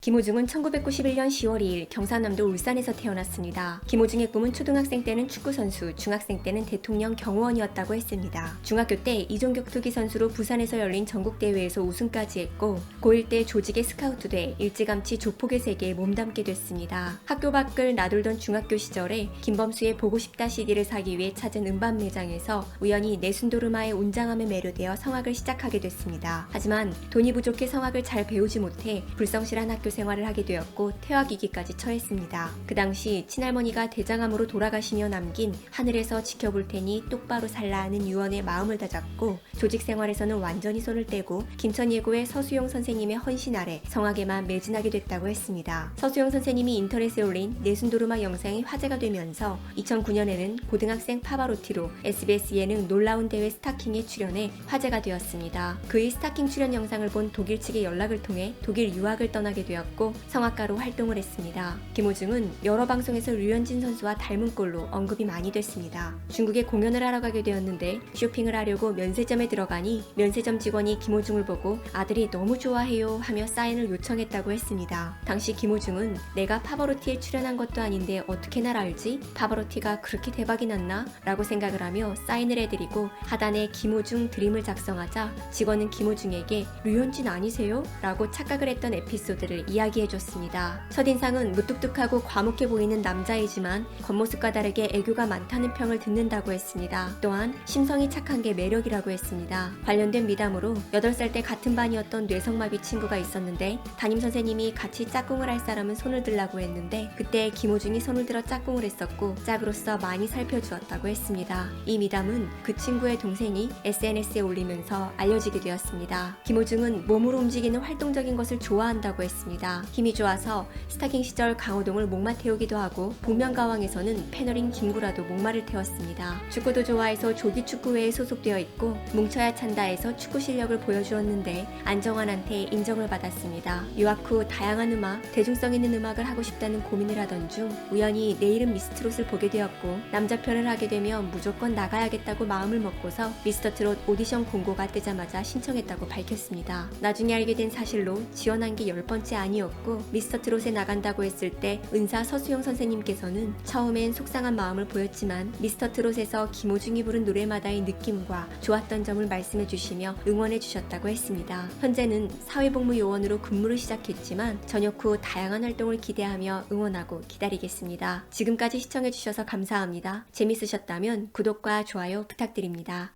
김호중은 1991년 10월 2일 경상남도 울산에서 태어났습니다. 김호중의 꿈은 초등학생 때는 축구선수, 중학생 때는 대통령 경호원이었다고 했습니다. 중학교 때 이종격투기 선수로 부산에서 열린 전국대회에서 우승까지 했고 고1 때 조직의 스카우트돼 일찌감치 조폭의 세계에 몸담게 됐습니다. 학교 밖을 나돌던 중학교 시절에 김범수의 보고 싶다 CD를 사기 위해 찾은 음반 매장에서 우연히 내순도르마의 웅장함에 매료되어 성악을 시작하게 됐습니다. 하지만 돈이 부족해 성악을 잘 배우지 못해 불성실한 학교 생활을 하게 되었고 퇴학위기까지 처했습니다. 그 당시 친할머니가 대장암으로 돌아가시며 남긴 하늘에서 지켜볼 테니 똑바로 살라 하는 유언에 마음을 다잡고 조직 생활에서는 완전히 손을 떼고 김천예고의 서수용 선생님의 헌신 아래 성악에만 매진하게 됐다고 했습니다. 서수용 선생님이 인터넷에 올린 내순도르마 영상이 화제가 되면서 2009년에는 고등학생 파바로티로 SBS 예능 놀라운 대회 스타킹에 출연해 화제가 되었습니다. 그의 스타킹 출연 영상을 본 독일 측의 연락을 통해 독일 유학을 떠나게 되었고 성악가로 활동을 했습니다. 김호중은 여러 방송에서 류현진 선수와 닮은 꼴로 언급이 많이 됐습니다. 중국에 공연을 하러 가게 되었는데 쇼핑을 하려고 면세점에 들어가니 면세점 직원이 김호중을 보고 아들이 너무 좋아해요 하며 사인을 요청했다고 했습니다. 당시 김호중은 내가 파바로티에 출연한 것도 아닌데 어떻게 날 알지? 파바로티가 그렇게 대박이 났나? 라고 생각을 하며 사인을 해드리고 하단에 김호중 드림을 작성하자 직원은 김호중에게 류현진 아니세요? 라고 착각을 했던 에피소드를 이야기해줬습니다. 첫인상은 무뚝뚝하고 과묵해 보이는 남자이지만 겉모습과 다르게 애교가 많다는 평을 듣는다고 했습니다. 또한 심성이 착한 게 매력이라고 했습니다. 관련된 미담으로 8살 때 같은 반이었던 뇌성마비 친구가 있었는데 담임선생님이 같이 짝꿍을 할 사람은 손을 들라고 했는데 그때 김호중이 손을 들어 짝꿍을 했었고 짝으로서 많이 살펴주었다고 했습니다. 이 미담은 그 친구의 동생이 SNS에 올리면서 알려지게 되었습니다. 김호중은 몸으로 움직이는 활동적인 것을 좋아한다고 했습니다. 힘이 좋아서 스타킹 시절 강호동을 목마 태우기도 하고 복면가왕에서는 패널인 김구라도 목마를 태웠습니다. 축구도 좋아해서 조기축구회에 소속되어 있고 뭉쳐야 찬다에서 축구 실력을 보여주었는데 안정환한테 인정을 받았습니다. 유학 후 다양한 음악, 대중성 있는 음악을 하고 싶다는 고민을 하던 중 우연히 내 이름 미스트롯을 보게 되었고 남자 편을 하게 되면 무조건 나가야겠다고 마음을 먹고서 미스터트롯 오디션 공고가 뜨자마자 신청했다고 밝혔습니다. 나중에 알게 된 사실로 지원한 게 10번째 아니었고 미스터트롯에 나간다고 했을 때 은사 서수용 선생님께서는 처음엔 속상한 마음을 보였지만 미스터트롯에서 김호중이 부른 노래마다의 느낌과 좋았던 점을 말씀해 주시며 응원해 주셨다고 했습니다. 현재는 사회복무요원으로 근무를 시작했지만 전역 후 다양한 활동을 기대하며 응원하고 기다리겠습니다. 지금까지 시청해 주셔서 감사합니다. 재밌으셨다면 구독과 좋아요 부탁드립니다.